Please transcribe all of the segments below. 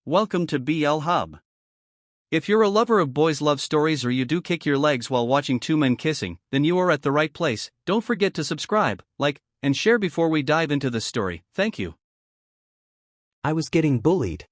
Welcome to BL Hub. If you're a lover of boys' love stories or you do kick your legs while watching two men kissing, then you are at the right place. Don't forget to subscribe, like, and share before we dive into this story. Thank you. I was getting bullied.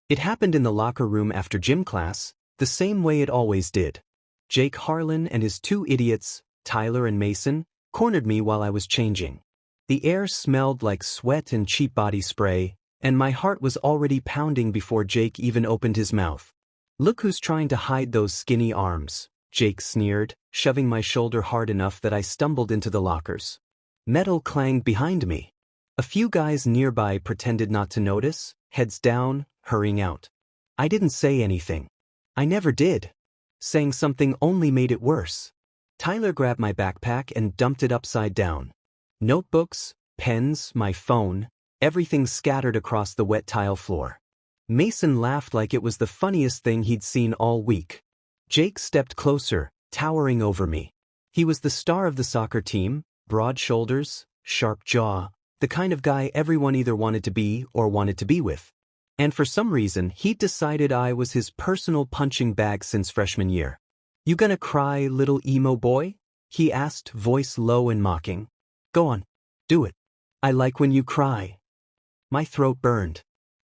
It happened in the locker room after gym class, the same way it always did. Jake Harlan and his two idiots, Tyler and Mason, cornered me while I was changing. The air smelled like sweat and cheap body spray, and my heart was already pounding before Jake even opened his mouth. "Look who's trying to hide those skinny arms," Jake sneered, shoving my shoulder hard enough that I stumbled into the lockers. Metal clanged behind me. A few guys nearby pretended not to notice, heads down, hurrying out. I didn't say anything. I never did. Saying something only made it worse. Tyler grabbed my backpack and dumped it upside down. Notebooks, pens, my phone, everything scattered across the wet tile floor. Mason laughed like it was the funniest thing he'd seen all week. Jake stepped closer, towering over me. He was the star of the soccer team, broad shoulders, sharp jaw, the kind of guy everyone either wanted to be or wanted to be with. And for some reason, he'd decided I was his personal punching bag since freshman year. "You gonna cry, little emo boy?" he asked, voice low and mocking. "Go on, do it. I like when you cry." My throat burned.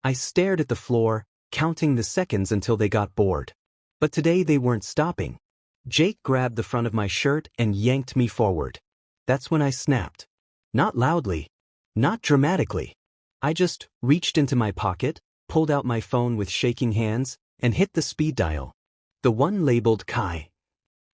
I stared at the floor, counting the seconds until they got bored. But today they weren't stopping. Jake grabbed the front of my shirt and yanked me forward. That's when I snapped. Not loudly. Not dramatically. I just reached into my pocket, pulled out my phone with shaking hands, and hit the speed dial. The one labeled Kai.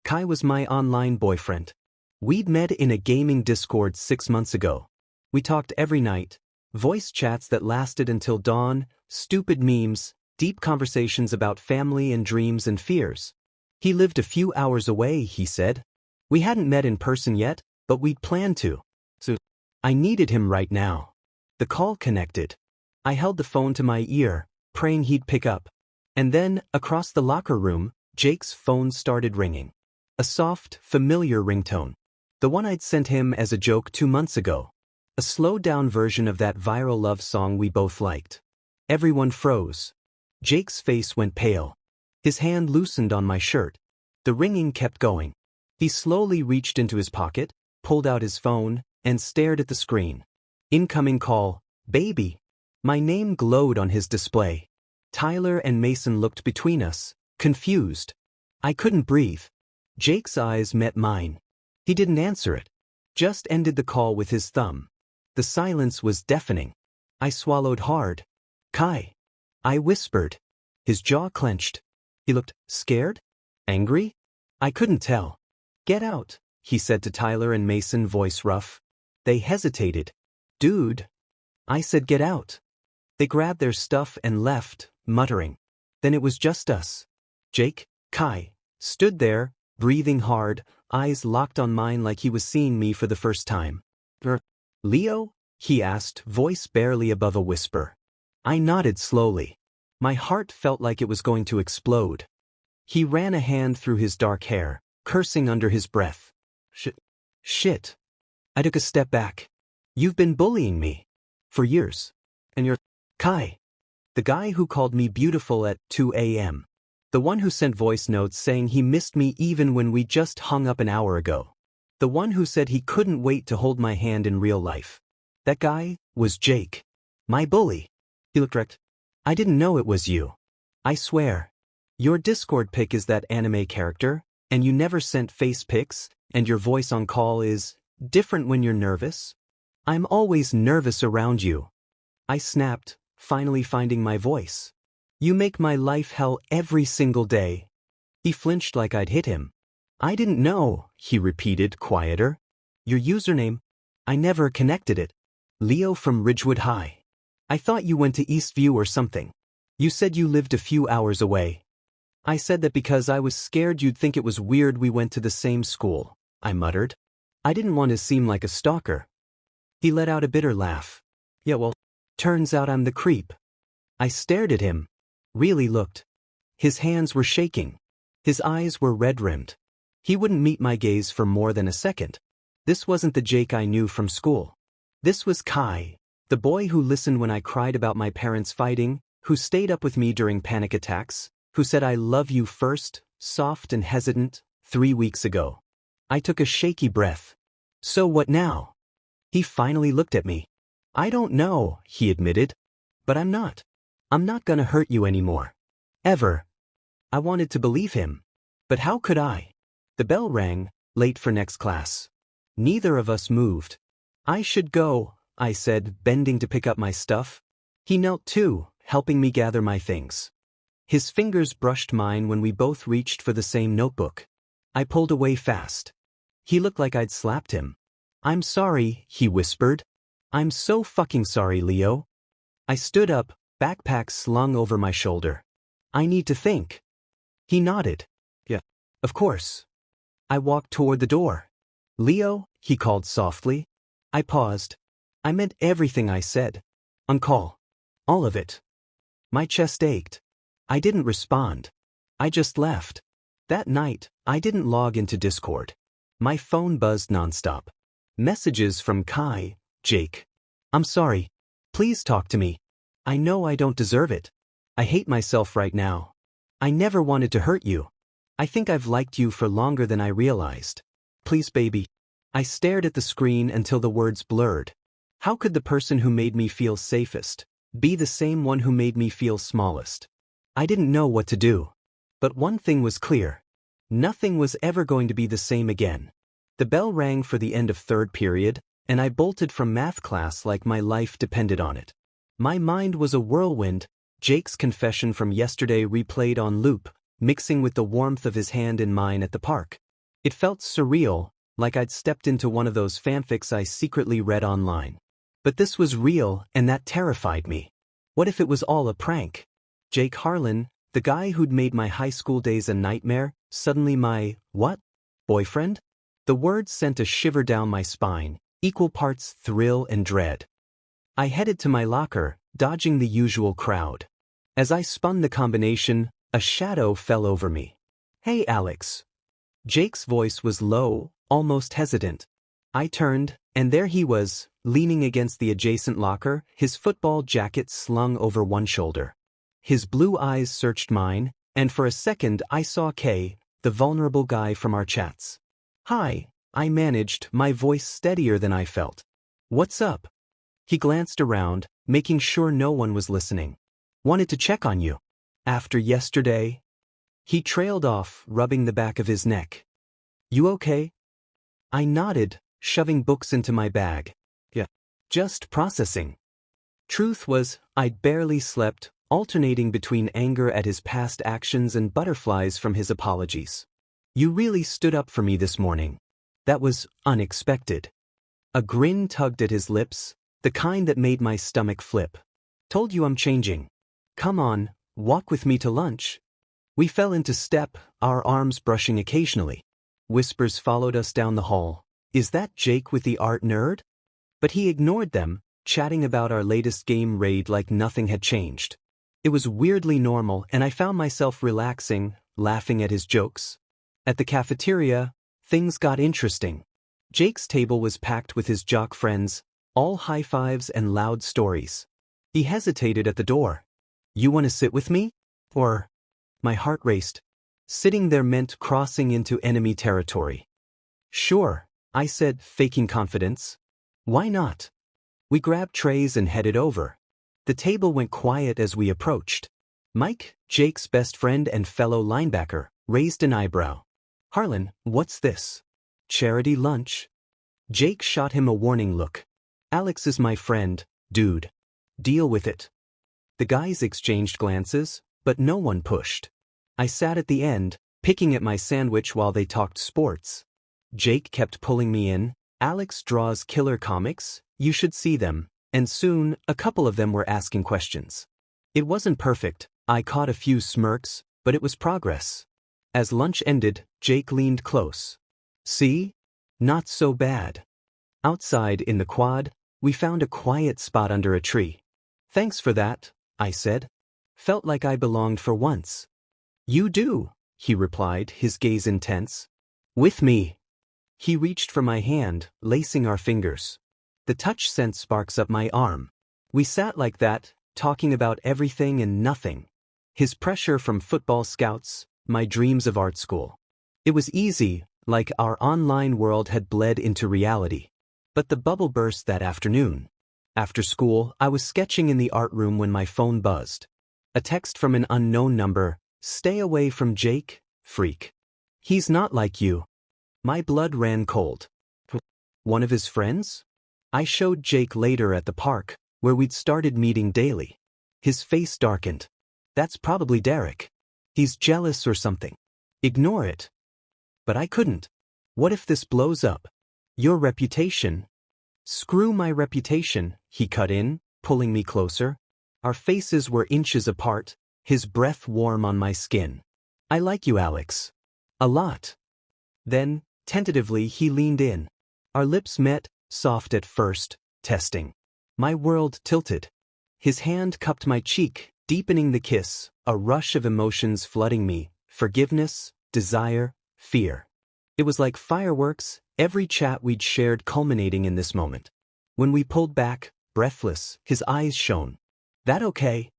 Kai was my online boyfriend. We'd met in a gaming Discord 6 months ago. We talked every night. Voice chats that lasted until dawn, stupid memes, deep conversations about family and dreams and fears. He lived a few hours away, he said. We hadn't met in person yet, but we'd planned to. So I needed him right now. The call connected. I held the phone to my ear, praying he'd pick up. And then, across the locker room, Jake's phone started ringing. A soft, familiar ringtone. The one I'd sent him as a joke 2 months ago. A slowed-down version of that viral love song we both liked. Everyone froze. Jake's face went pale. His hand loosened on my shirt. The ringing kept going. He slowly reached into his pocket, pulled out his phone, and stared at the screen. Incoming call, baby. My name glowed on his display. Tyler and Mason looked between us, confused. I couldn't breathe. Jake's eyes met mine. He didn't answer it. Just ended the call with his thumb. The silence was deafening. I swallowed hard. "Kai." I whispered. His jaw clenched. He looked scared? Angry? I couldn't tell. "Get out," he said to Tyler and Mason, voice rough. They hesitated. "Dude." I said, "Get out." They grabbed their stuff and left, muttering. Then it was just us. Jake, Kai, stood there, breathing hard, eyes locked on mine like he was seeing me for the first time. "Leo?" he asked, voice barely above a whisper. I nodded slowly. My heart felt like it was going to explode. He ran a hand through his dark hair, cursing under his breath. Shit. I took a step back. "You've been bullying me. For years. And you're Kai. The guy who called me beautiful at 2 a.m. The one who sent voice notes saying he missed me even when we just hung up an hour ago. The one who said he couldn't wait to hold my hand in real life. That guy was Jake. My bully." He looked wrecked. "I didn't know it was you. I swear. Your Discord pic is that anime character, and you never sent face pics, and your voice on call is different when you're nervous. I'm always nervous around you." I snapped, finally finding my voice. "You make my life hell every single day." He flinched like I'd hit him. "I didn't know," he repeated, quieter. "Your username? I never connected it. Leo from Ridgewood High. I thought you went to Eastview or something. You said you lived a few hours away." I said that because I was scared you'd think it was weird we went to the same school, I muttered. I didn't want to seem like a stalker. He let out a bitter laugh. "Yeah, well, turns out I'm the creep." I stared at him. Really looked. His hands were shaking. His eyes were red-rimmed. He wouldn't meet my gaze for more than a second. This wasn't the Jake I knew from school. This was Kai, the boy who listened when I cried about my parents fighting, who stayed up with me during panic attacks, who said I love you first, soft and hesitant, 3 weeks ago. I took a shaky breath. So what now? He finally looked at me. I don't know, he admitted. But I'm not. I'm not gonna hurt you anymore. Ever. I wanted to believe him. But how could I? The bell rang, late for next class. Neither of us moved. I should go, I said, bending to pick up my stuff. He knelt too, helping me gather my things. His fingers brushed mine when we both reached for the same notebook. I pulled away fast. He looked like I'd slapped him. I'm sorry, he whispered. I'm so fucking sorry, Leo. I stood up, backpack slung over my shoulder. I need to think. He nodded. Yeah, of course. I walked toward the door. Leo, he called softly. I paused. I meant everything I said. On call. All of it. My chest ached. I didn't respond. I just left. That night, I didn't log into Discord. My phone buzzed nonstop. Messages from Kai, Jake. I'm sorry. Please talk to me. I know I don't deserve it. I hate myself right now. I never wanted to hurt you. I think I've liked you for longer than I realized. Please, baby. I stared at the screen until the words blurred. How could the person who made me feel safest be the same one who made me feel smallest? I didn't know what to do. But one thing was clear. Nothing was ever going to be the same again. The bell rang for the end of third period, and I bolted from math class like my life depended on it. My mind was a whirlwind, Jake's confession from yesterday replayed on loop, mixing with the warmth of his hand in mine at the park. It felt surreal, like I'd stepped into one of those fanfics I secretly read online. But this was real, and that terrified me. What if it was all a prank? Jake Harlan, the guy who'd made my high school days a nightmare, suddenly my, what? Boyfriend? The words sent a shiver down my spine, equal parts thrill and dread. I headed to my locker, dodging the usual crowd. As I spun the combination, a shadow fell over me. Hey, Alex. Jake's voice was low, almost hesitant. I turned, and there he was, leaning against the adjacent locker, his football jacket slung over one shoulder. His blue eyes searched mine, and for a second I saw Kay, the vulnerable guy from our chats. Hi, I managed, my voice steadier than I felt. What's up? He glanced around, making sure no one was listening. Wanted to check on you. After yesterday? He trailed off, rubbing the back of his neck. You okay? I nodded, shoving books into my bag. Yeah. Just processing. Truth was, I'd barely slept, alternating between anger at his past actions and butterflies from his apologies. You really stood up for me this morning. That was unexpected. A grin tugged at his lips, the kind that made my stomach flip. Told you I'm changing. Come on, walk with me to lunch. We fell into step, our arms brushing occasionally. Whispers followed us down the hall. Is that Jake with the art nerd? But he ignored them, chatting about our latest game raid like nothing had changed. It was weirdly normal, and I found myself relaxing, laughing at his jokes. At the cafeteria, things got interesting. Jake's table was packed with his jock friends, all high fives and loud stories. He hesitated at the door. You want to sit with me? Or? My heart raced. Sitting there meant crossing into enemy territory. Sure, I said, faking confidence. Why not? We grabbed trays and headed over. The table went quiet as we approached. Mike, Jake's best friend and fellow linebacker, raised an eyebrow. Harlan, what's this? Charity lunch? Jake shot him a warning look. Alex is my friend, dude. Deal with it. The guys exchanged glances, but no one pushed. I sat at the end, picking at my sandwich while they talked sports. Jake kept pulling me in. Alex draws killer comics, you should see them, and soon, a couple of them were asking questions. It wasn't perfect, I caught a few smirks, but it was progress. As lunch ended, Jake leaned close. See? Not so bad. Outside in the quad, we found a quiet spot under a tree. Thanks for that, I said. Felt like I belonged for once. You do, he replied, his gaze intense. With me. He reached for my hand, lacing our fingers. The touch sent sparks up my arm. We sat like that, talking about everything and nothing. His pressure from football scouts, my dreams of art school. It was easy, like our online world had bled into reality. But the bubble burst that afternoon. After school, I was sketching in the art room when my phone buzzed. A text from an unknown number, "Stay away from Jake, freak. He's not like you." My blood ran cold. One of his friends? I showed Jake later at the park, where we'd started meeting daily. His face darkened. That's probably Derek. He's jealous or something. Ignore it. But I couldn't. What if this blows up? Your reputation. Screw my reputation, he cut in, pulling me closer. Our faces were inches apart, his breath warm on my skin. I like you, Alex. A lot. Then, tentatively, he leaned in. Our lips met, soft at first, testing. My world tilted. His hand cupped my cheek, deepening the kiss, a rush of emotions flooding me, forgiveness, desire, fear. It was like fireworks, every chat we'd shared culminating in this moment. When we pulled back, breathless, his eyes shone. That okay?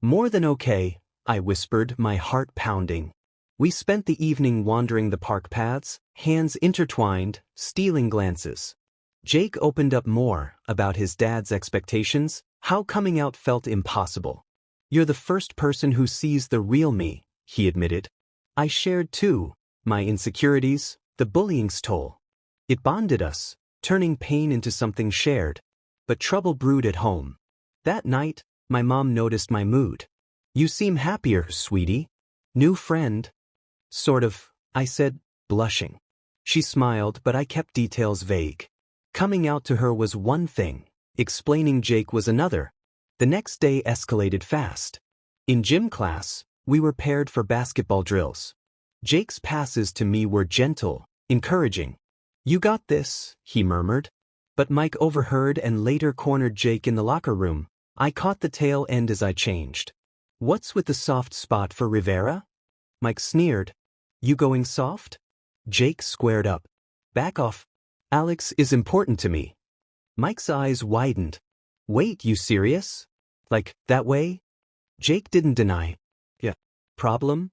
More than okay, I whispered, my heart pounding. We spent the evening wandering the park paths, hands intertwined, stealing glances. Jake opened up more about his dad's expectations, how coming out felt impossible. You're the first person who sees the real me, he admitted. I shared too, my insecurities, the bullying's toll. It bonded us, turning pain into something shared. But trouble brewed at home. That night, my mom noticed my mood. You seem happier, sweetie. New friend. Sort of, I said, blushing. She smiled, but I kept details vague. Coming out to her was one thing, explaining Jake was another. The next day escalated fast. In gym class, we were paired for basketball drills. Jake's passes to me were gentle, encouraging. You got this, he murmured. But Mike overheard and later cornered Jake in the locker room. I caught the tail end as I changed. What's with the soft spot for Rivera? Mike sneered. You going soft? Jake squared up. Back off. Alex is important to me. Mike's eyes widened. Wait, you serious? Like, that way? Jake didn't deny. Yeah. Problem?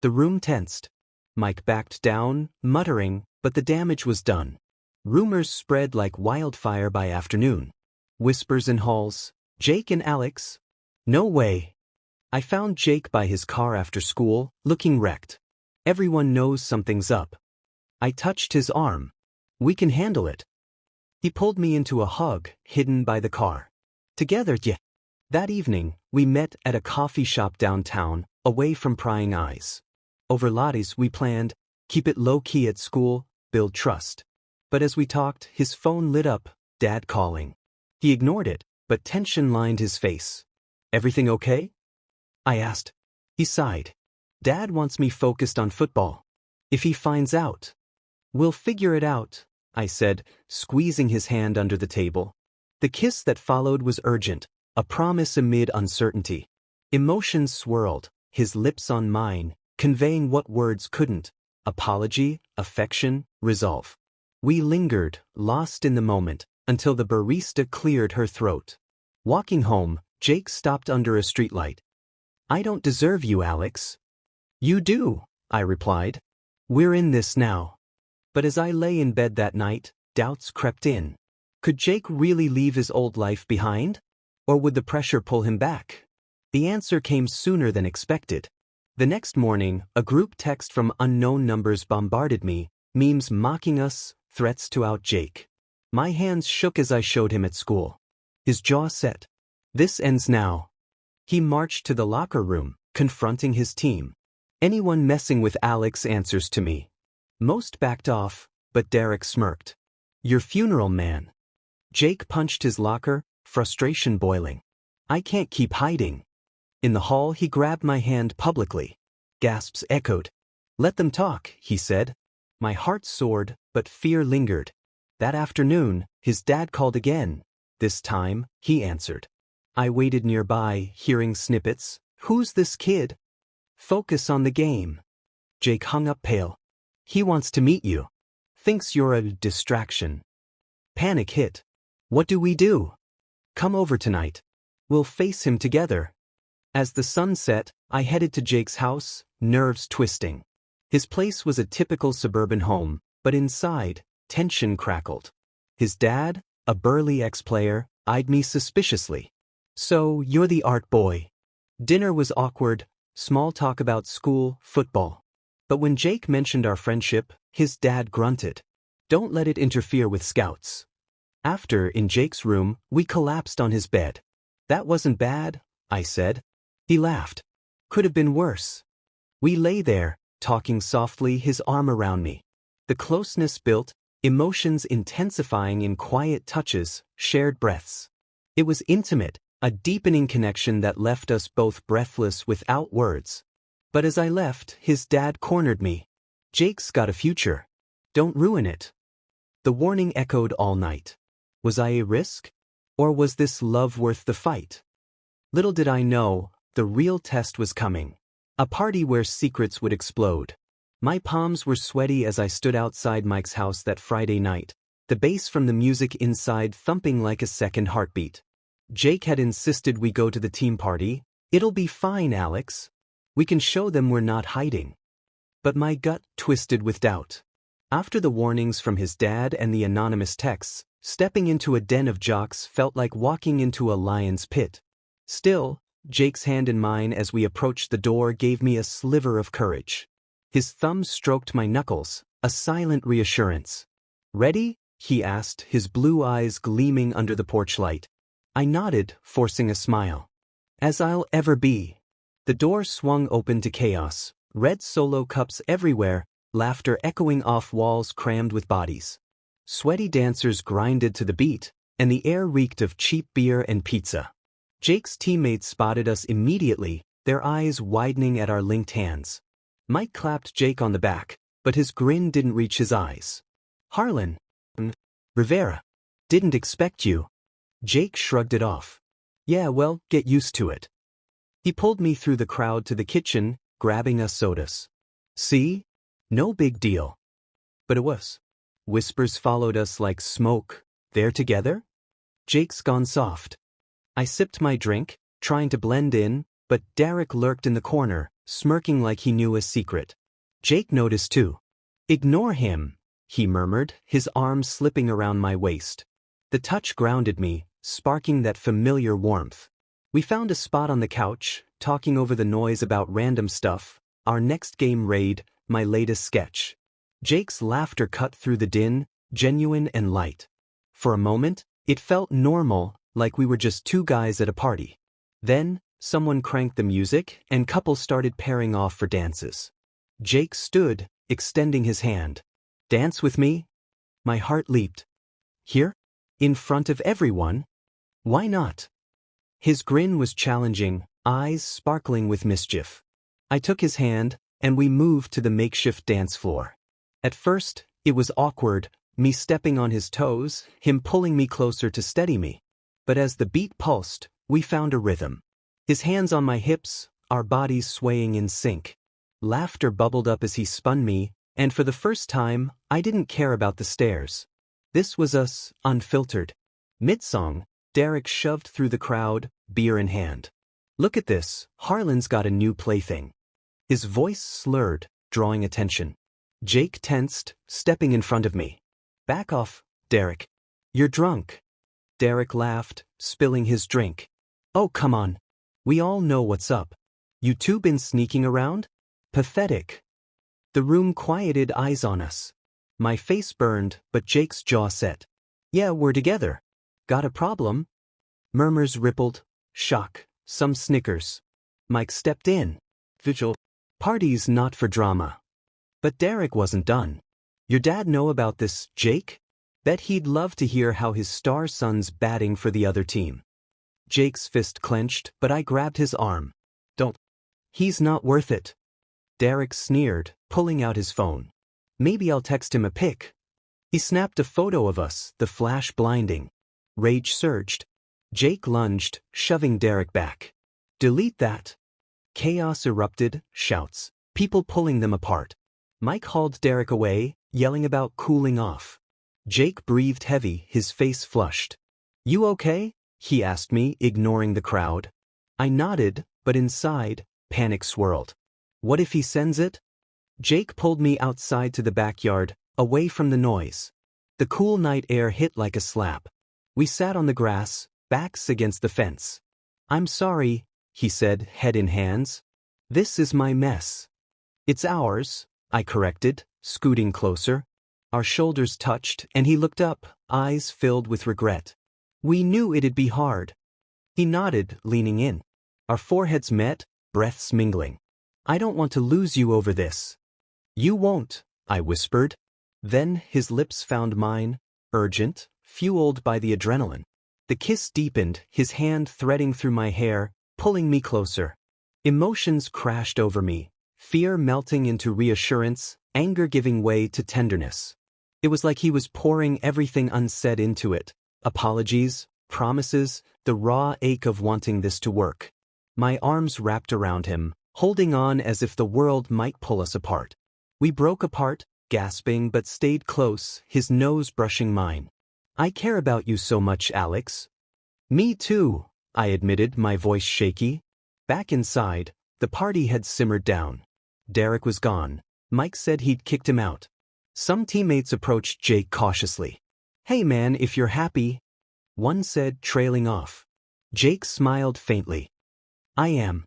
The room tensed. Mike backed down, muttering, but the damage was done. Rumors spread like wildfire by afternoon. Whispers in halls. Jake and Alex? No way. I found Jake by his car after school, looking wrecked. Everyone knows something's up. I touched his arm. We can handle it. He pulled me into a hug, hidden by the car. Together, yeah. That evening, we met at a coffee shop downtown, away from prying eyes. Over lattes, we planned, keep it low-key at school, build trust. But as we talked, his phone lit up, Dad calling. He ignored it, but tension lined his face. Everything okay? I asked. He sighed. Dad wants me focused on football. If he finds out. We'll figure it out, I said, squeezing his hand under the table. The kiss that followed was urgent, a promise amid uncertainty. Emotions swirled, his lips on mine, conveying what words couldn't. Apology, affection, resolve. We lingered, lost in the moment, until the barista cleared her throat. Walking home, Jake stopped under a streetlight. I don't deserve you, Alex. You do, I replied. We're in this now. But as I lay in bed that night, doubts crept in. Could Jake really leave his old life behind? Or would the pressure pull him back? The answer came sooner than expected. The next morning, a group text from unknown numbers bombarded me, memes mocking us, threats to out Jake. My hands shook as I showed him at school. His jaw set. This ends now. He marched to the locker room, confronting his team. Anyone messing with Alex answers to me. Most backed off, but Derek smirked. Your funeral, man. Jake punched his locker, frustration boiling. I can't keep hiding. In the hall, he grabbed my hand publicly. Gasps echoed. Let them talk, he said. My heart soared, but fear lingered. That afternoon, his dad called again. This time, he answered. I waited nearby, hearing snippets. Who's this kid? Focus on the game. Jake hung up pale. He wants to meet you. Thinks you're a distraction. Panic hit. What do we do? Come over tonight. We'll face him together. As the sun set, I headed to Jake's house, nerves twisting. His place was a typical suburban home, but inside, tension crackled. His dad, a burly ex-player, eyed me suspiciously. "So, you're the art boy." Dinner was awkward, small talk about school, football. But when Jake mentioned our friendship, his dad grunted. "Don't let it interfere with scouts." After, in Jake's room, we collapsed on his bed. "That wasn't bad," I said. He laughed. "Could have been worse." We lay there, talking softly, his arm around me. The closeness built, emotions intensifying in quiet touches, shared breaths. It was intimate, a deepening connection that left us both breathless without words. But as I left, his dad cornered me. "Jake's got a future. Don't ruin it." The warning echoed all night. Was I a risk? Or was this love worth the fight? Little did I know, the real test was coming. A party where secrets would explode. My palms were sweaty as I stood outside Mike's house that Friday night, the bass from the music inside thumping like a second heartbeat. Jake had insisted we go to the team party. "It'll be fine, Alex. We can show them we're not hiding." But my gut twisted with doubt. After the warnings from his dad and the anonymous texts, stepping into a den of jocks felt like walking into a lion's pit. Still, Jake's hand in mine as we approached the door gave me a sliver of courage. His thumb stroked my knuckles, a silent reassurance. "Ready?" he asked, his blue eyes gleaming under the porch light. I nodded, forcing a smile. "As I'll ever be." The door swung open to chaos, red Solo cups everywhere, laughter echoing off walls crammed with bodies. Sweaty dancers grinded to the beat, and the air reeked of cheap beer and pizza. Jake's teammates spotted us immediately, their eyes widening at our linked hands. Mike clapped Jake on the back, but his grin didn't reach his eyes. "Harlan. Rivera. Didn't expect you." Jake shrugged it off. "Yeah, well, get used to it." He pulled me through the crowd to the kitchen, grabbing us sodas. "See? No big deal." But it was. Whispers followed us like smoke. "They're together?" "Jake's gone soft." I sipped my drink, trying to blend in, but Derek lurked in the corner, smirking like he knew a secret. Jake noticed too. "Ignore him," he murmured, his arm slipping around my waist. The touch grounded me, sparking that familiar warmth. We found a spot on the couch, talking over the noise about random stuff, our next game raid, my latest sketch. Jake's laughter cut through the din, genuine and light. For a moment, it felt normal, like we were just two guys at a party. Then, someone cranked the music, and couples started pairing off for dances. Jake stood, extending his hand. "Dance with me?" My heart leaped. "Here? In front of everyone? Why not?" His grin was challenging, eyes sparkling with mischief. I took his hand, and we moved to the makeshift dance floor. At first, it was awkward, me stepping on his toes, him pulling me closer to steady me. But as the beat pulsed, we found a rhythm. His hands on my hips, our bodies swaying in sync. Laughter bubbled up as he spun me, and for the first time, I didn't care about the stares. This was us, unfiltered. Mid-song, Derek shoved through the crowd, beer in hand. "Look at this, Harlan's got a new plaything." His voice slurred, drawing attention. Jake tensed, stepping in front of me. "Back off, Derek. You're drunk." Derek laughed, spilling his drink. "Oh, come on. We all know what's up. You two been sneaking around? Pathetic." The room quieted, eyes on us. My face burned, but Jake's jaw set. "Yeah, we're together. Got a problem?" Murmurs rippled, shock, some snickers. Mike stepped in. "Vigil. Party's not for drama." But Derek wasn't done. "Your dad know about this, Jake? Bet he'd love to hear how his star son's batting for the other team." Jake's fist clenched, but I grabbed his arm. "Don't. He's not worth it." Derek sneered, pulling out his phone. "Maybe I'll text him a pic." He snapped a photo of us, the flash blinding. Rage surged. Jake lunged, shoving Derek back. "Delete that." Chaos erupted, shouts, people pulling them apart. Mike hauled Derek away, yelling about cooling off. Jake breathed heavy, his face flushed. "You okay?" he asked me, ignoring the crowd. I nodded, but inside, panic swirled. What if he sends it? Jake pulled me outside to the backyard, away from the noise. The cool night air hit like a slap. We sat on the grass, backs against the fence. I'm sorry, he said, head in hands. This is my mess. It's ours, I corrected, scooting closer. Our shoulders touched, and he looked up, eyes filled with regret. We knew it'd be hard. He nodded, leaning in. Our foreheads met, breaths mingling. I don't want to lose you over this. You won't, I whispered. Then his lips found mine, urgent, fueled by the adrenaline. The kiss deepened, his hand threading through my hair, pulling me closer. Emotions crashed over me, fear melting into reassurance, anger giving way to tenderness. It was like he was pouring everything unsaid into it. Apologies, promises, the raw ache of wanting this to work. My arms wrapped around him, holding on as if the world might pull us apart. We broke apart, gasping but stayed close, his nose brushing mine. I care about you so much, Alex. Me too, I admitted, my voice shaky. Back inside, the party had simmered down. Derek was gone. Mike said he'd kicked him out. Some teammates approached Jake cautiously. Hey man, if you're happy. One said, trailing off. Jake smiled faintly. I am.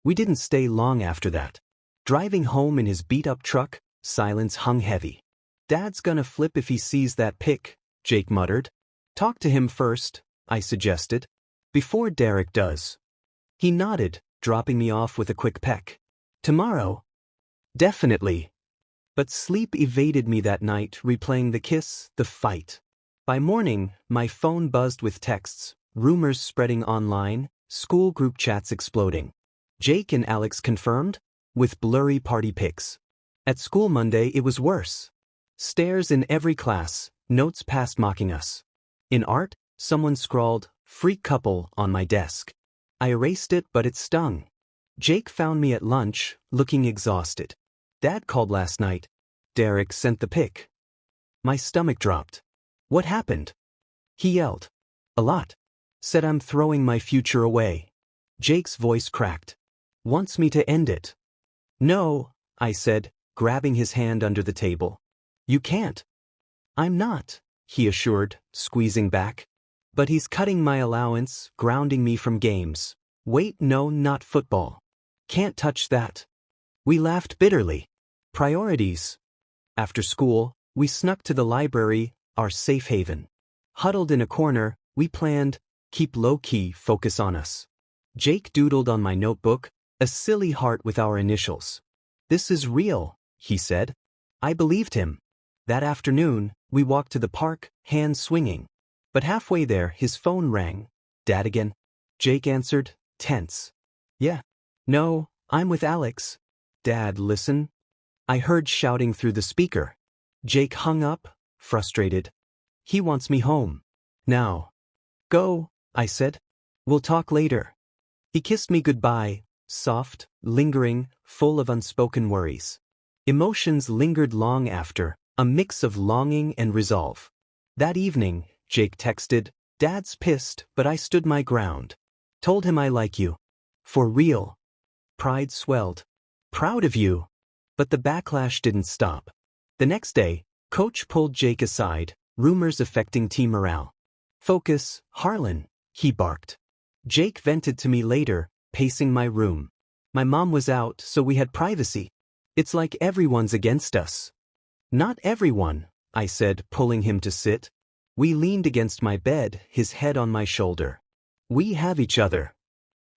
We didn't stay long after that. Driving home in his beat-up truck, silence hung heavy. Dad's gonna flip if he sees that pic, Jake muttered. Talk to him first, I suggested. Before Derek does. He nodded, dropping me off with a quick peck. Tomorrow? Definitely. But sleep evaded me that night, replaying the kiss, the fight. By morning, my phone buzzed with texts, rumors spreading online, school group chats exploding. Jake and Alex confirmed, with blurry party pics. At school Monday it was worse. Stares in every class, notes past mocking us. In art, someone scrawled, freak couple, on my desk. I erased it, but it stung. Jake found me at lunch, looking exhausted. Dad called last night. Derek sent the pic. My stomach dropped. What happened? He yelled. A lot. Said I'm throwing my future away. Jake's voice cracked. Wants me to end it. No, I said, grabbing his hand under the table. You can't. I'm not, he assured, squeezing back. But he's cutting my allowance, grounding me from games. Wait, no, not football. Can't touch that. We laughed bitterly. Priorities. After school, we snuck to the library, our safe haven. Huddled in a corner, we planned, keep low-key, focus on us. Jake doodled on my notebook, a silly heart with our initials. This is real, he said. I believed him. That afternoon, we walked to the park, hands swinging. But halfway there, his phone rang. Dad again? Jake answered, tense. Yeah. No, I'm with Alex. Dad, listen. I heard shouting through the speaker. Jake hung up, frustrated. He wants me home. Now. Go, I said. We'll talk later. He kissed me goodbye, soft, lingering, full of unspoken worries. Emotions lingered long after, a mix of longing and resolve. That evening, Jake texted, Dad's pissed, but I stood my ground. Told him I like you. For real. Pride swelled. Proud of you. But the backlash didn't stop. The next day, Coach pulled Jake aside, rumors affecting team morale. Focus, Harlan, he barked. Jake vented to me later, pacing my room. My mom was out, so we had privacy. It's like everyone's against us. Not everyone, I said, pulling him to sit. We leaned against my bed, his head on my shoulder. We have each other.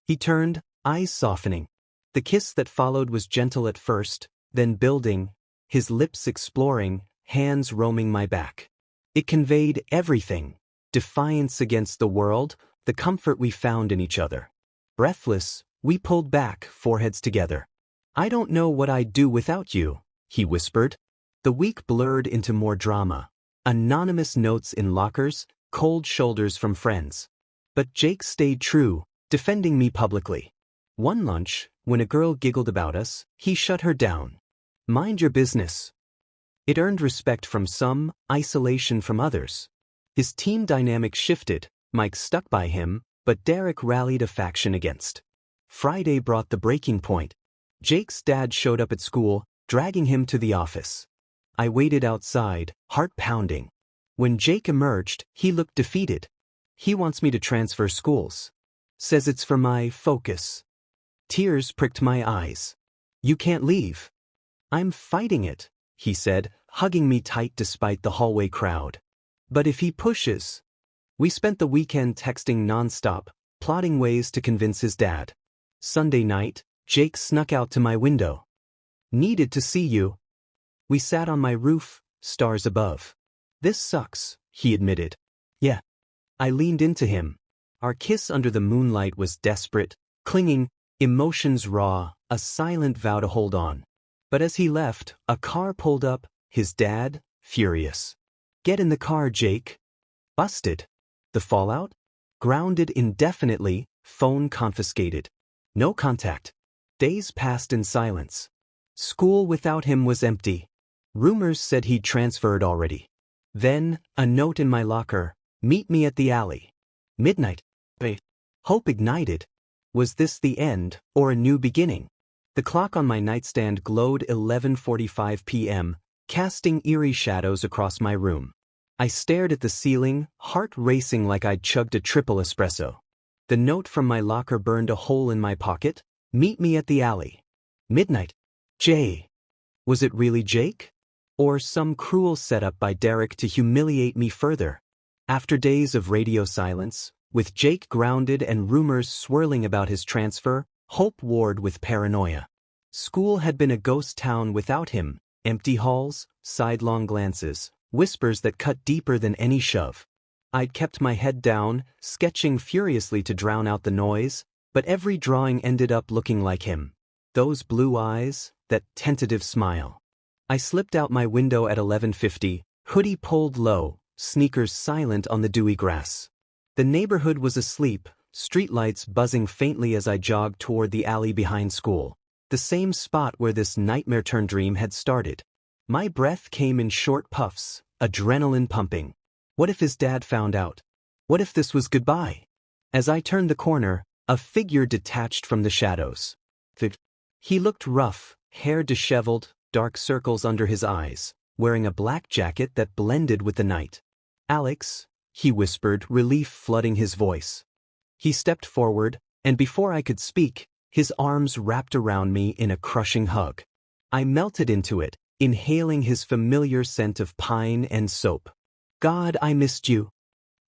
He turned, eyes softening. The kiss that followed was gentle at first, then building, his lips exploring, hands roaming my back. It conveyed everything. Defiance against the world, the comfort we found in each other. Breathless, we pulled back, foreheads together. I don't know what I'd do without you, he whispered. The week blurred into more drama. Anonymous notes in lockers, cold shoulders from friends. But Jake stayed true, defending me publicly. One lunch, when a girl giggled about us, he shut her down. Mind your business. It earned respect from some, isolation from others. His team dynamic shifted, Mike stuck by him, but Derek rallied a faction against. Friday brought the breaking point. Jake's dad showed up at school, dragging him to the office. I waited outside, heart pounding. When Jake emerged, he looked defeated. He wants me to transfer schools. Says it's for my focus. Tears pricked my eyes. You can't leave. I'm fighting it, he said, hugging me tight despite the hallway crowd. But if he pushes... We spent the weekend texting nonstop, plotting ways to convince his dad. Sunday night, Jake snuck out to my window. Needed to see you. We sat on my roof, stars above. This sucks, he admitted. Yeah. I leaned into him. Our kiss under the moonlight was desperate, clinging, emotions raw, a silent vow to hold on. But as he left, a car pulled up, his dad, furious. Get in the car, Jake. Busted. The fallout? Grounded indefinitely, phone confiscated. No contact. Days passed in silence. School without him was empty. Rumors said he'd transferred already. Then, a note in my locker, meet me at the alley. Midnight. Hope ignited. Was this the end, or a new beginning? The clock on my nightstand glowed 11:45 p.m., casting eerie shadows across my room. I stared at the ceiling, heart racing like I'd chugged a triple espresso. The note from my locker burned a hole in my pocket. Meet me at the alley. Midnight. Jay. Was it really Jake? Or some cruel setup by Derek to humiliate me further? After days of radio silence, with Jake grounded and rumors swirling about his transfer, hope warred with paranoia. School had been a ghost town without him, empty halls, sidelong glances, whispers that cut deeper than any shove. I'd kept my head down, sketching furiously to drown out the noise, but every drawing ended up looking like him. Those blue eyes, that tentative smile. I slipped out my window at 11:50, hoodie pulled low, sneakers silent on the dewy grass. The neighborhood was asleep, streetlights buzzing faintly as I jogged toward the alley behind school, the same spot where this nightmare-turned-dream had started. My breath came in short puffs, adrenaline pumping. What if his dad found out? What if this was goodbye? As I turned the corner, a figure detached from the shadows. He looked rough, hair disheveled, dark circles under his eyes, wearing a black jacket that blended with the night. Alex, he whispered, relief flooding his voice. He stepped forward, and before I could speak, his arms wrapped around me in a crushing hug. I melted into it, inhaling his familiar scent of pine and soap. God, I missed you.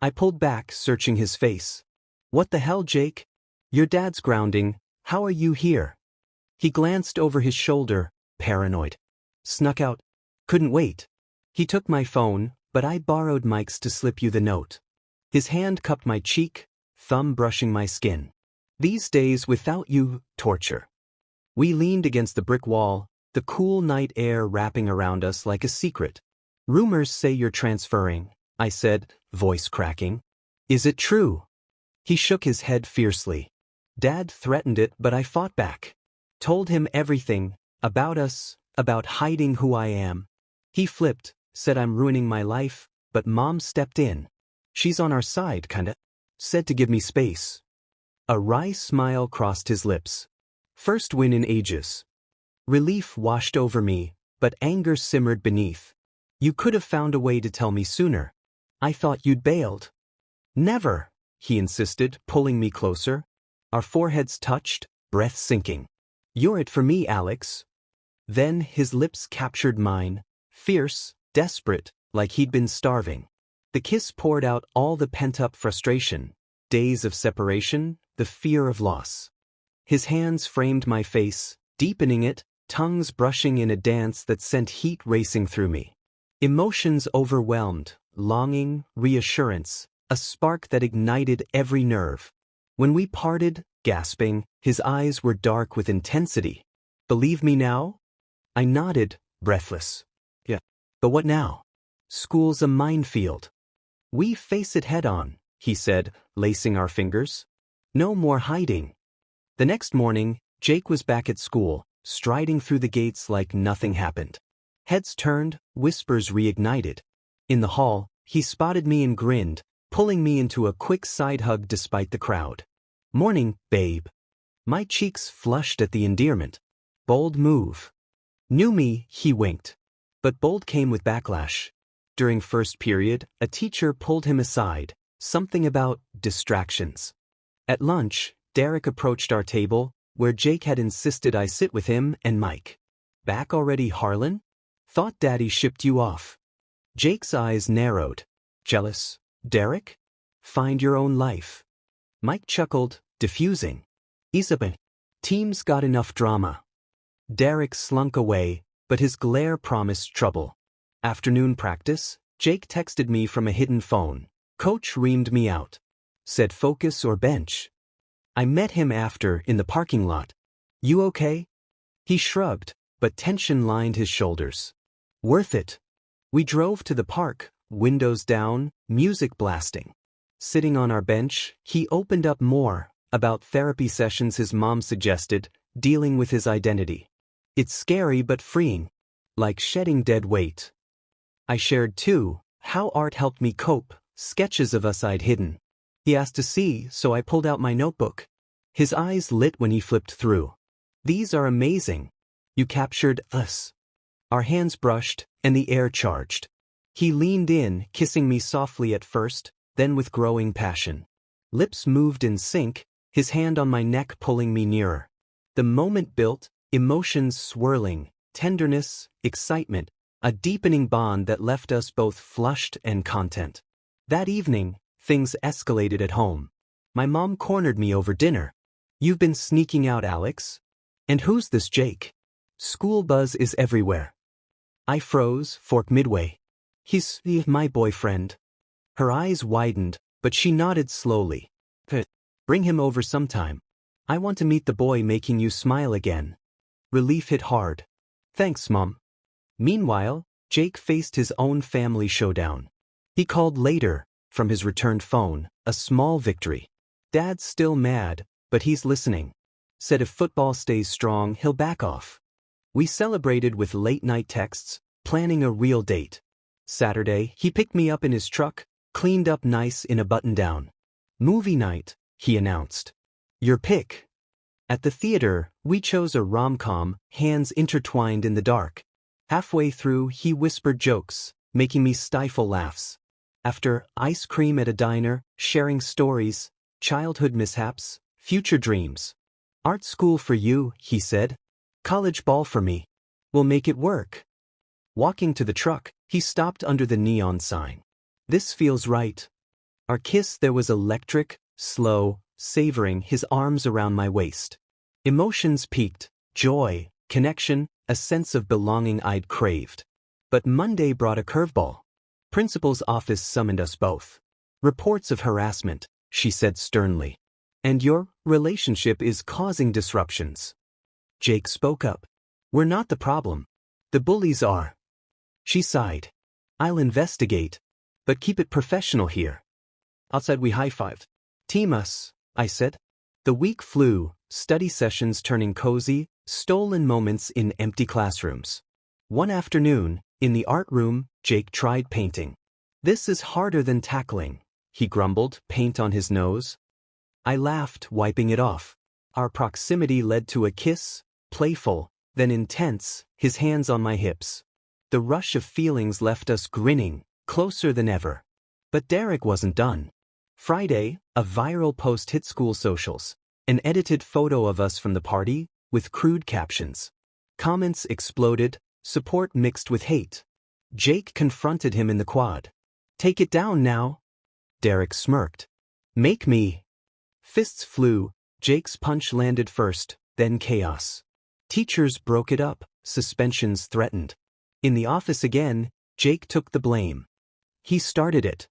I pulled back, searching his face. What the hell, Jake? Your dad's grounding. How are you here? He glanced over his shoulder, paranoid. Snuck out. Couldn't wait. He took my phone, but I borrowed Mike's to slip you the note. His hand cupped my cheek, thumb brushing my skin. These days without you, torture. We leaned against the brick wall, the cool night air wrapping around us like a secret. Rumors say you're transferring, I said, voice cracking. Is it true? He shook his head fiercely. Dad threatened it, but I fought back. Told him everything, about us, about hiding who I am. He flipped, said I'm ruining my life, but Mom stepped in. She's on our side, kinda. Said to give me space. A wry smile crossed his lips. First win in ages. Relief washed over me, but anger simmered beneath. You could have found a way to tell me sooner. I thought you'd bailed. Never, he insisted, pulling me closer. Our foreheads touched, breath sinking. You're it for me, Alex. Then his lips captured mine, fierce, desperate, like he'd been starving. The kiss poured out all the pent-up frustration, days of separation, the fear of loss. His hands framed my face, deepening it, tongues brushing in a dance that sent heat racing through me. Emotions overwhelmed, longing, reassurance, a spark that ignited every nerve. When we parted, gasping, his eyes were dark with intensity. Believe me now? I nodded, breathless. Yeah. But what now? School's a minefield. We face it head-on, he said, lacing our fingers. No more hiding. The next morning, Jake was back at school, striding through the gates like nothing happened. Heads turned, whispers reignited. In the hall, he spotted me and grinned, pulling me into a quick side hug despite the crowd. "Morning, babe." My cheeks flushed at the endearment. "Bold move." "Knew me," he winked. But bold came with backlash. During first period, a teacher pulled him aside, something about distractions. At lunch, Derek approached our table, where Jake had insisted I sit with him and Mike. "Back already, Harlan? Thought Daddy shipped you off." Jake's eyes narrowed. "Jealous, Derek? Find your own life." Mike chuckled, diffusing. "Isabel, team's got enough drama." Derek slunk away, but his glare promised trouble. Afternoon practice, Jake texted me from a hidden phone. Coach reamed me out. Said focus or bench. I met him after in the parking lot. "You okay?" He shrugged, but tension lined his shoulders. "Worth it." We drove to the park, windows down, music blasting. Sitting on our bench, he opened up more about therapy sessions his mom suggested, dealing with his identity. "It's scary but freeing. Like shedding dead weight." I shared too, how art helped me cope, sketches of us I'd hidden. He asked to see, so I pulled out my notebook. His eyes lit when he flipped through. "These are amazing. You captured us." Our hands brushed, and the air charged. He leaned in, kissing me softly at first, then with growing passion. Lips moved in sync, his hand on my neck pulling me nearer. The moment built, emotions swirling, tenderness, excitement, a deepening bond that left us both flushed and content. That evening, things escalated at home. My mom cornered me over dinner. "You've been sneaking out, Alex? And who's this Jake? School buzz is everywhere." I froze, fork midway. "He's my boyfriend." Her eyes widened, but she nodded slowly. "Bring him over sometime. I want to meet the boy making you smile again." Relief hit hard. "Thanks, Mom." Meanwhile, Jake faced his own family showdown. He called later, from his returned phone, a small victory. "Dad's still mad, but he's listening. Said if football stays strong, he'll back off." We celebrated with late-night texts, planning a real date. Saturday, he picked me up in his truck, cleaned up nice in a button-down. "Movie night," he announced. "Your pick." At the theater, we chose a rom-com, hands intertwined in the dark. Halfway through, he whispered jokes, making me stifle laughs. After, ice cream at a diner, sharing stories, childhood mishaps, future dreams. "Art school for you," he said. "College ball for me. We'll make it work." Walking to the truck, he stopped under the neon sign. "This feels right." Our kiss there was electric, slow, savoring, his arms around my waist. Emotions peaked, joy, connection, a sense of belonging I'd craved. But Monday brought a curveball. Principal's office summoned us both. "Reports of harassment," she said sternly. "And your relationship is causing disruptions." Jake spoke up. "We're not the problem. The bullies are." She sighed. "I'll investigate. But keep it professional here." Outside we high-fived. "Team us," I said. The week flew, study sessions turning cozy, stolen moments in empty classrooms. One afternoon, in the art room, Jake tried painting. "This is harder than tackling," he grumbled, paint on his nose. I laughed, wiping it off. Our proximity led to a kiss, playful, then intense, his hands on my hips. The rush of feelings left us grinning, closer than ever. But Derek wasn't done. Friday, a viral post hit school socials. An edited photo of us from the party, with crude captions. Comments exploded, support mixed with hate. Jake confronted him in the quad. "Take it down now." Derek smirked. "Make me." Fists flew, Jake's punch landed first, then chaos. Teachers broke it up, suspensions threatened. In the office again, Jake took the blame. He started it.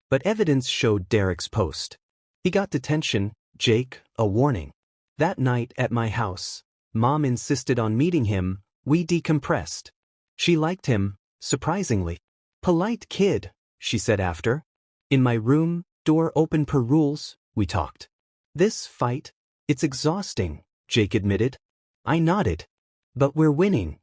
But evidence showed Derek's post. He got detention, Jake, a warning. That night at my house, Mom insisted on meeting him. We decompressed. She liked him, surprisingly. "Polite kid," she said after. In my room, door open per rules, we talked. "This fight, it's exhausting," Jake admitted. I nodded. "But we're winning."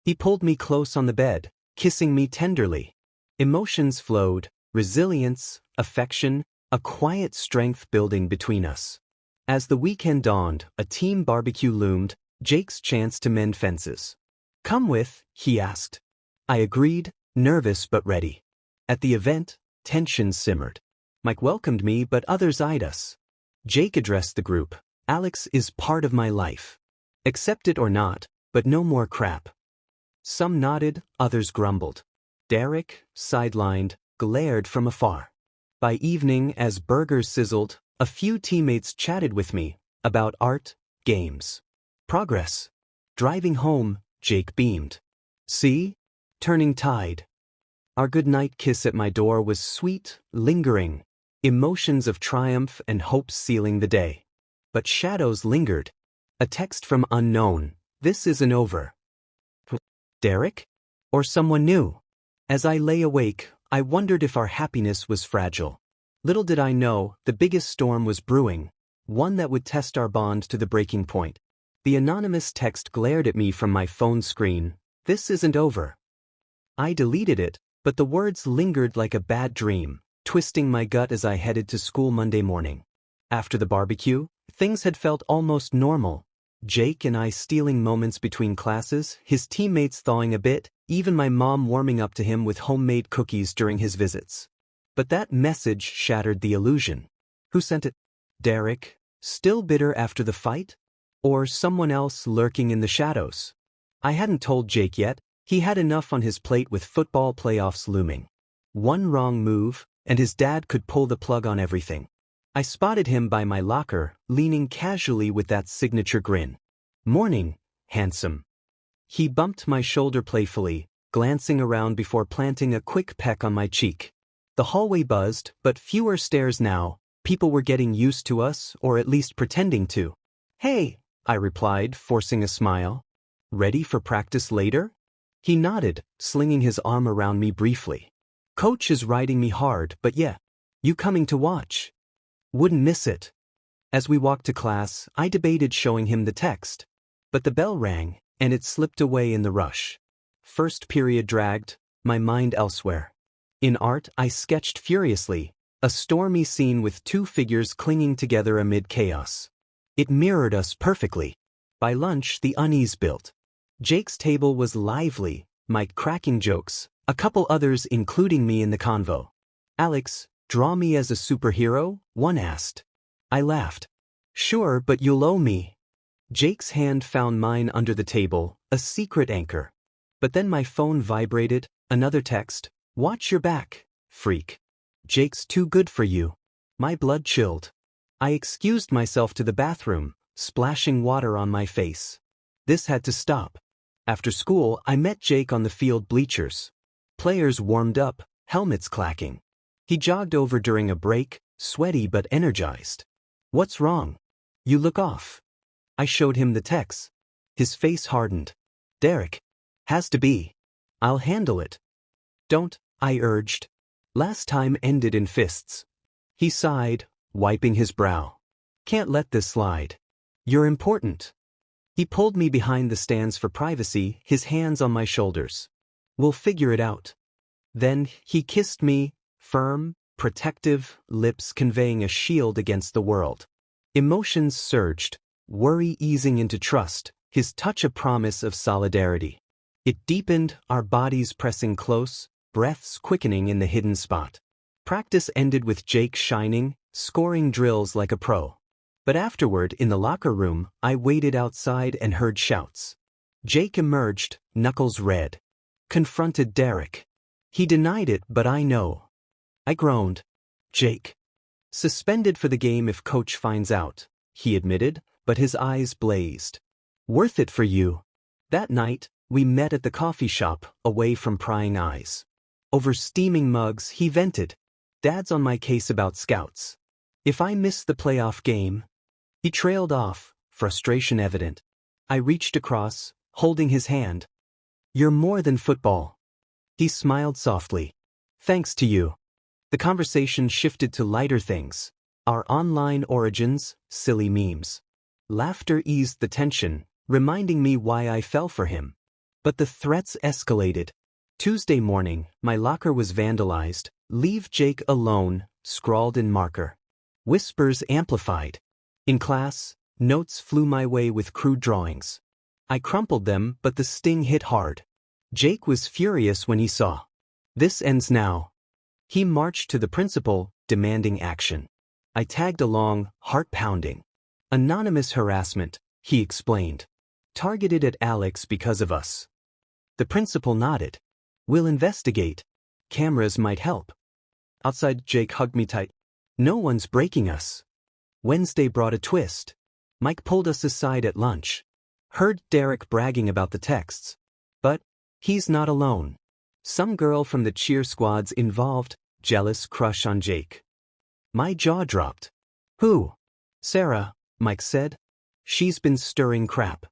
He pulled me close on the bed, kissing me tenderly. Emotions flowed, resilience, affection, a quiet strength building between us. As the weekend dawned, a team barbecue loomed, Jake's chance to mend fences. "Come with," he asked. I agreed, nervous but ready. At the event, tension simmered. Mike welcomed me, but others eyed us. Jake addressed the group. "Alex is part of my life. Accept it or not, but no more crap." Some nodded, others grumbled. Derek, sidelined, glared from afar. By evening, as burgers sizzled, a few teammates chatted with me about art, games, progress. Driving home, Jake beamed. "See? Turning tide." Our goodnight kiss at my door was sweet, lingering, emotions of triumph and hope sealing the day. But shadows lingered. A text from unknown. "This isn't over." Derek? Or someone new? As I lay awake, I wondered if our happiness was fragile. Little did I know, the biggest storm was brewing, one that would test our bond to the breaking point. The anonymous text glared at me from my phone screen. "This isn't over." I deleted it, but the words lingered like a bad dream, twisting my gut as I headed to school Monday morning. After the barbecue, things had felt almost normal. Jake and I stealing moments between classes, his teammates thawing a bit, even my mom warming up to him with homemade cookies during his visits. But that message shattered the illusion. Who sent it? Derek, still bitter after the fight? Or someone else lurking in the shadows? I hadn't told Jake yet. He had enough on his plate with football playoffs looming. One wrong move, and his dad could pull the plug on everything. I spotted him by my locker, leaning casually with that signature grin. "Morning, handsome." He bumped my shoulder playfully, glancing around before planting a quick peck on my cheek. The hallway buzzed, but fewer stares now. People were getting used to us, or at least pretending to. "Hey," I replied, forcing a smile. "Ready for practice later?" He nodded, slinging his arm around me briefly. "Coach is riding me hard, but yeah. You coming to watch?" "Wouldn't miss it." As we walked to class, I debated showing him the text. But the bell rang, and it slipped away in the rush. First period dragged, my mind elsewhere. In art, I sketched furiously, a stormy scene with two figures clinging together amid chaos. It mirrored us perfectly. By lunch, the unease built. Jake's table was lively, Mike cracking jokes, a couple others including me in the convo. "Alex, draw me as a superhero?" one asked. I laughed. "Sure, but you'll owe me." Jake's hand found mine under the table, a secret anchor. But then my phone vibrated, another text. "Watch your back, freak. Jake's too good for you." My blood chilled. I excused myself to the bathroom, splashing water on my face. This had to stop. After school, I met Jake on the field bleachers. Players warmed up, helmets clacking. He jogged over during a break, sweaty but energized. "What's wrong? You look off." I showed him the text. His face hardened. "Derek. Has to be. I'll handle it." "Don't," I urged. Last time ended in fists. He sighed, wiping his brow. "Can't let this slide. You're important." He pulled me behind the stands for privacy, his hands on my shoulders. "We'll figure it out." Then he kissed me, firm, protective, lips conveying a shield against the world. Emotions surged, worry easing into trust, his touch a promise of solidarity. It deepened, our bodies pressing close, breaths quickening in the hidden spot. Practice ended with Jake shining, scoring drills like a pro. But afterward, in the locker room, I waited outside and heard shouts. Jake emerged, knuckles red. Confronted Derek. He denied it, but I know. I groaned. "Jake. Suspended for the game if coach finds out," he admitted, but his eyes blazed. "Worth it for you." That night, we met at the coffee shop, away from prying eyes. Over steaming mugs, he vented. "Dad's on my case about scouts. If I miss the playoff game..." He trailed off, frustration evident. I reached across, holding his hand. "You're more than football." He smiled softly. "Thanks to you." The conversation shifted to lighter things. Our online origins, silly memes. Laughter eased the tension, reminding me why I fell for him. But the threats escalated. Tuesday morning, my locker was vandalized, Leave Jake alone, scrawled in marker. Whispers amplified. In class, notes flew my way with crude drawings. I crumpled them, but the sting hit hard. Jake was furious when he saw. This ends now. He marched to the principal, demanding action. I tagged along, heart pounding. Anonymous harassment, he explained. Targeted at Alex because of us. The principal nodded. We'll investigate. Cameras might help. Outside, Jake hugged me tight. No one's breaking us. Wednesday brought a twist. Mike pulled us aside at lunch. Heard Derek bragging about the texts. But he's not alone. Some girl from the cheer squad's involved, jealous crush on Jake. My jaw dropped. Who? Sarah, Mike said. She's been stirring crap.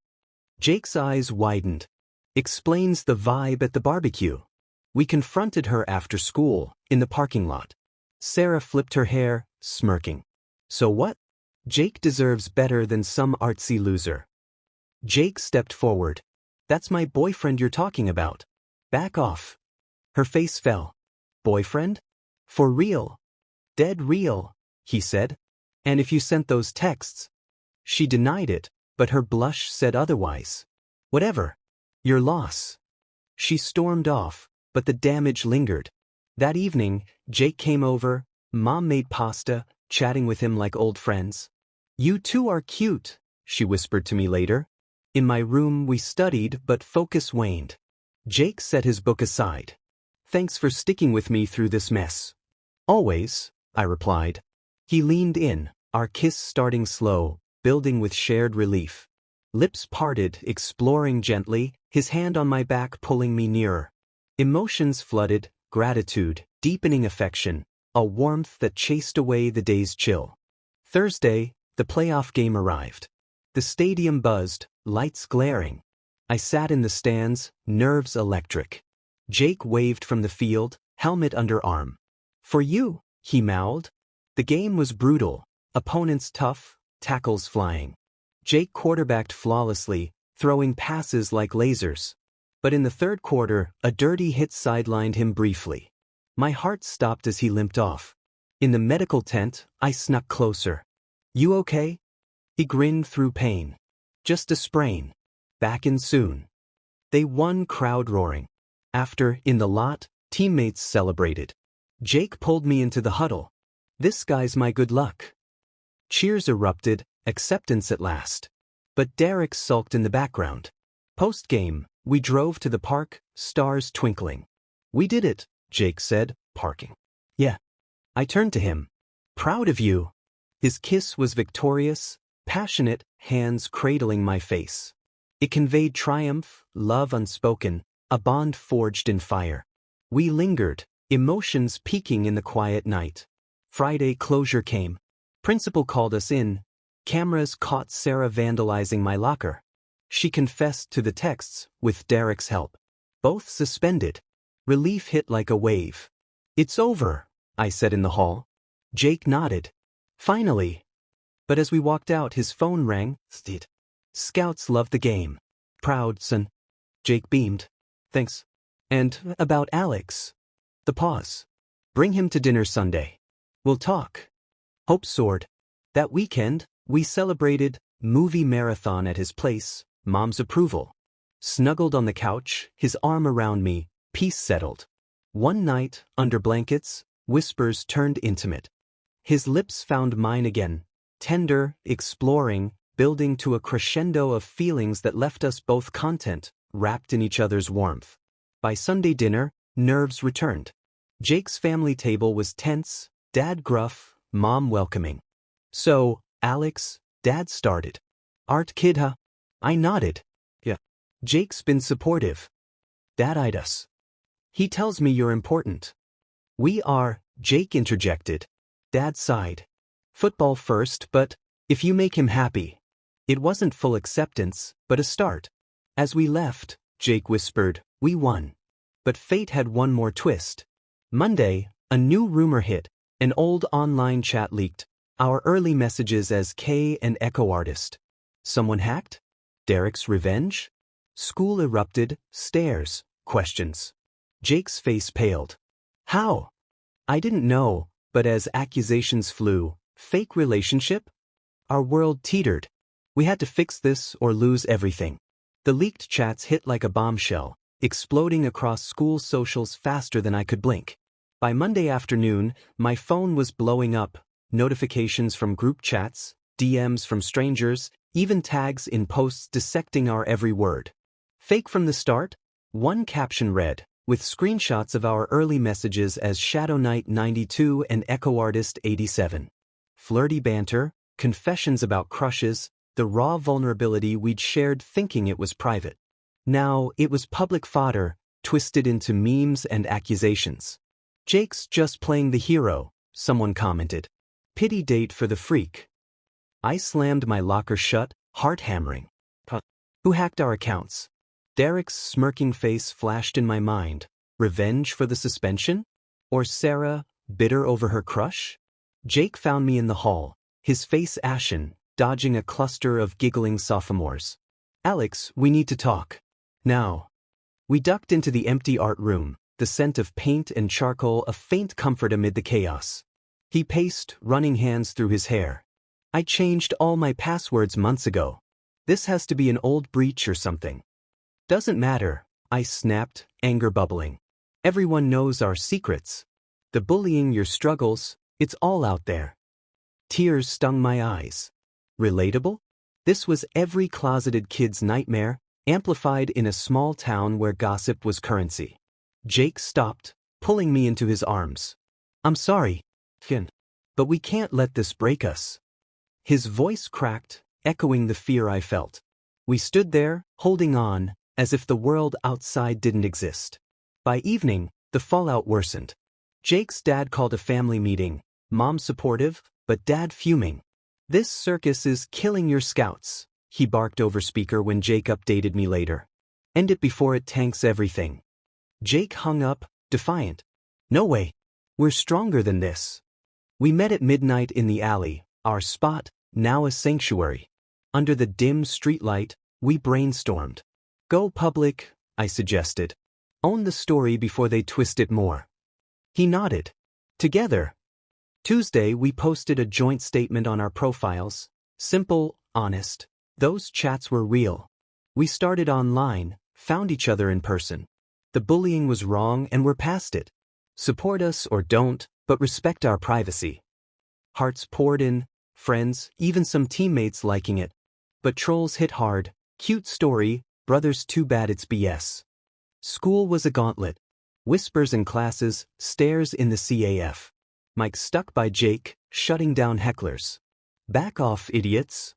Jake's eyes widened. Explains the vibe at the barbecue. We confronted her after school, in the parking lot. Sarah flipped her hair, smirking. So what? Jake deserves better than some artsy loser. Jake stepped forward. That's my boyfriend you're talking about. Back off. Her face fell. Boyfriend? For real. Dead real, he said. And if you sent those texts? She denied it, but her blush said otherwise. Whatever. Your loss. She stormed off, but the damage lingered. That evening, Jake came over, Mom made pasta, chatting with him like old friends. You two are cute, she whispered to me later. In my room we studied, but focus waned. Jake set his book aside. Thanks for sticking with me through this mess. Always, I replied. He leaned in, our kiss starting slow, building with shared relief. Lips parted, exploring gently, his hand on my back pulling me nearer. Emotions flooded, gratitude, deepening affection, a warmth that chased away the day's chill. Thursday, the playoff game arrived. The stadium buzzed, lights glaring. I sat in the stands, nerves electric. Jake waved from the field, helmet under arm. For you, he mouthed. The game was brutal, opponents tough, tackles flying. Jake quarterbacked flawlessly, throwing passes like lasers. But in the third quarter, a dirty hit sidelined him briefly. My heart stopped as he limped off. In the medical tent, I snuck closer. You okay? He grinned through pain. Just a sprain. Back in soon. They won, crowd roaring. After, in the lot, teammates celebrated. Jake pulled me into the huddle. This guy's my good luck. Cheers erupted, acceptance at last. But Derek sulked in the background. Post-game, we drove to the park, stars twinkling. We did it, Jake said, parking. Yeah. I turned to him. Proud of you. His kiss was victorious, passionate, hands cradling my face. It conveyed triumph, love unspoken, a bond forged in fire. We lingered, emotions peaking in the quiet night. Friday closure came. Principal called us in. Cameras caught Sarah vandalizing my locker. She confessed to the texts, with Derek's help. Both suspended. Relief hit like a wave. It's over, I said in the hall. Jake nodded. Finally. But as we walked out, his phone rang. Scouts loved the game. Proud, son. Jake beamed. Thanks. And about Alex. The pause. Bring him to dinner Sunday. We'll talk. Hope soared. That weekend, we celebrated movie marathon at his place, Mom's approval. Snuggled on the couch, his arm around me, peace settled. One night, under blankets, whispers turned intimate. His lips found mine again, tender, exploring, building to a crescendo of feelings that left us both content, wrapped in each other's warmth. By Sunday dinner, nerves returned. Jake's family table was tense, Dad gruff, Mom welcoming. So, Alex, Dad started. Art kid, huh? I nodded. Yeah. Jake's been supportive. Dad eyed us. He tells me you're important. We are, Jake interjected. Dad sighed. Football first, but if you make him happy. It wasn't full acceptance, but a start. As we left, Jake whispered, we won. But fate had one more twist. Monday, a new rumor hit. An old online chat leaked. Our early messages as K and Echo artist. Someone hacked? Derek's revenge? School erupted, stares, questions. Jake's face paled. How? I didn't know, but as accusations flew, fake relationship? Our world teetered. We had to fix this or lose everything. The leaked chats hit like a bombshell, exploding across school socials faster than I could blink. By Monday afternoon, my phone was blowing up, notifications from group chats, DMs from strangers, even tags in posts dissecting our every word. Fake from the start? One caption read, with screenshots of our early messages as Shadow Knight 92 and Echo Artist 87. Flirty banter, confessions about crushes, the raw vulnerability we'd shared thinking it was private. Now it was public fodder, twisted into memes and accusations. Jake's just playing the hero, someone commented. Pity date for the freak. I slammed my locker shut, heart hammering. Who hacked our accounts? Derek's smirking face flashed in my mind. Revenge for the suspension? Or Sarah, bitter over her crush? Jake found me in the hall, his face ashen, dodging a cluster of giggling sophomores. Alex, we need to talk. Now. We ducked into the empty art room, the scent of paint and charcoal a faint comfort amid the chaos. He paced, running hands through his hair. I changed all my passwords months ago. This has to be an old breach or something. Doesn't matter, I snapped, anger bubbling. Everyone knows our secrets. The bullying, your struggles, it's all out there. Tears stung my eyes. Relatable? This was every closeted kid's nightmare, amplified in a small town where gossip was currency. Jake stopped, pulling me into his arms. I'm sorry, Finn, but we can't let this break us. His voice cracked, echoing the fear I felt. We stood there, holding on, as if the world outside didn't exist. By evening, the fallout worsened. Jake's dad called a family meeting, Mom supportive, but Dad fuming. This circus is killing your scouts, he barked over speaker when Jake updated me later. End it before it tanks everything. Jake hung up, defiant. No way. We're stronger than this. We met at midnight in the alley, our spot, now a sanctuary. Under the dim streetlight, we brainstormed. Go public, I suggested. Own the story before they twist it more. He nodded. Together. Tuesday, we posted a joint statement on our profiles. Simple, honest. Those chats were real. We started online, found each other in person. The bullying was wrong and we're past it. Support us or don't, but respect our privacy. Hearts poured in, friends, even some teammates liking it. But trolls hit hard. Cute story, brothers too bad it's BS. School was a gauntlet. Whispers in classes, stares in the CAF. Mike stuck by Jake, shutting down hecklers. Back off, idiots.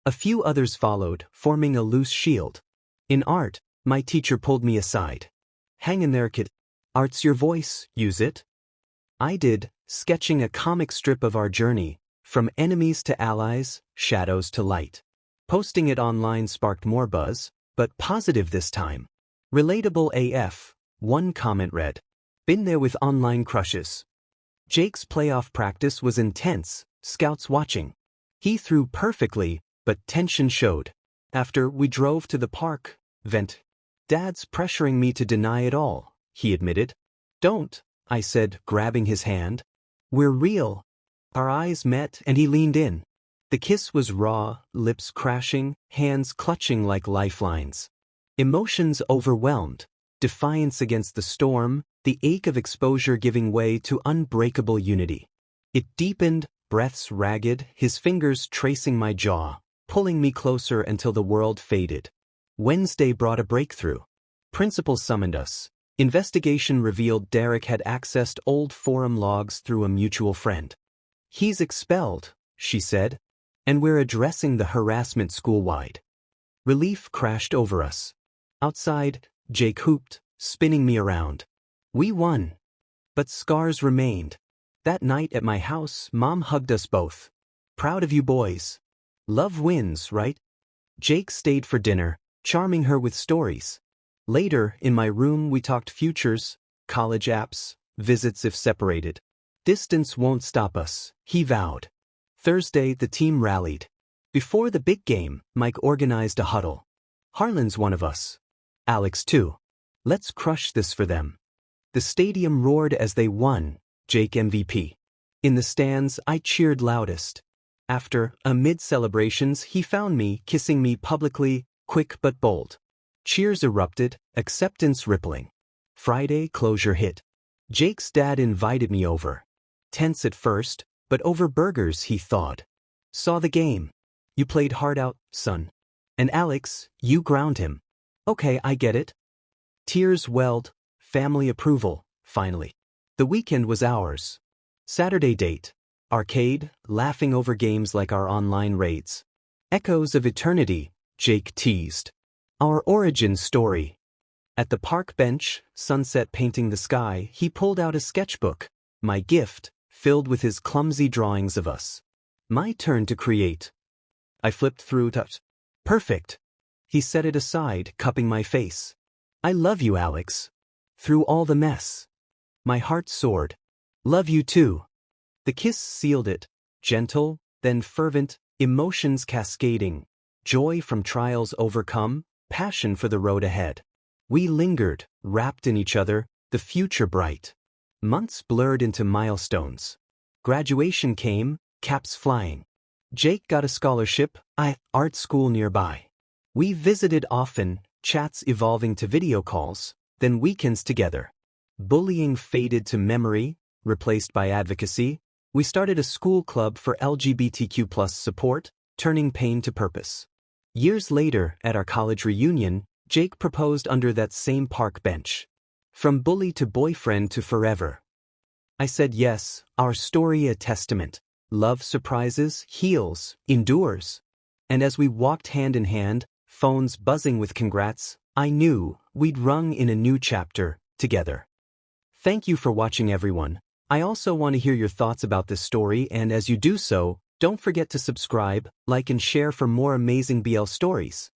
A few others followed, forming a loose shield. In art, my teacher pulled me aside. Hang in there, kid. Art's your voice, use it. I did, sketching a comic strip of our journey, from enemies to allies, shadows to light. Posting it online sparked more buzz, but positive this time. Relatable AF, one comment read. Been there with online crushes. Jake's playoff practice was intense, scouts watching. He threw perfectly, but tension showed. After we drove to the park, vent. Dad's pressuring me to deny it all, he admitted. Don't, I said, grabbing his hand. We're real. Our eyes met and he leaned in. The kiss was raw, lips crashing, hands clutching like lifelines. Emotions overwhelmed, defiance against the storm, the ache of exposure giving way to unbreakable unity. It deepened, breaths ragged, his fingers tracing my jaw, pulling me closer until the world faded. Wednesday brought a breakthrough. Principal summoned us. Investigation revealed Derek had accessed old forum logs through a mutual friend. He's expelled, she said, and we're addressing the harassment school-wide. Relief crashed over us. Outside, Jake hooped, spinning me around. We won. But scars remained. That night at my house, Mom hugged us both. Proud of you boys. Love wins, right? Jake stayed for dinner, charming her with stories. Later, in my room, we talked futures, college apps, visits if separated. Distance won't stop us, he vowed. Thursday, the team rallied. Before the big game, Mike organized a huddle. Harlan's one of us. Alex too. Let's crush this for them. The stadium roared as they won, Jake MVP. In the stands, I cheered loudest. After, amid celebrations, he found me, kissing me publicly, quick but bold. Cheers erupted, acceptance rippling. Friday closure hit. Jake's dad invited me over. Tense at first, but over burgers he thawed. Saw the game. You played hard out, son. And Alex, you ground him. Okay, I get it. Tears welled, family approval, finally. The weekend was ours. Saturday date. Arcade, laughing over games like our online raids. Echoes of eternity, Jake teased. Our origin story. At the park bench, sunset painting the sky, he pulled out a sketchbook, my gift, filled with his clumsy drawings of us. My turn to create. I flipped through to perfect. He set it aside, cupping my face. I love you, Alex. Through all the mess. My heart soared. Love you too. The kiss sealed it, gentle, then fervent, emotions cascading, joy from trials overcome, passion for the road ahead. We lingered, wrapped in each other, the future bright. Months blurred into milestones. Graduation came, caps flying. Jake got a scholarship, art school nearby. We visited often, chats evolving to video calls, then weekends together. Bullying faded to memory, replaced by advocacy. We started a school club for LGBTQ+ support, turning pain to purpose. Years later, at our college reunion, Jake proposed under that same park bench. From bully to boyfriend to forever. I said yes, our story a testament. Love surprises, heals, endures. And as we walked hand in hand, phones buzzing with congrats, I knew we'd rung in a new chapter, together. Thank you for watching, everyone. I also want to hear your thoughts about this story, and as you do so, don't forget to subscribe, like and share for more amazing BL stories.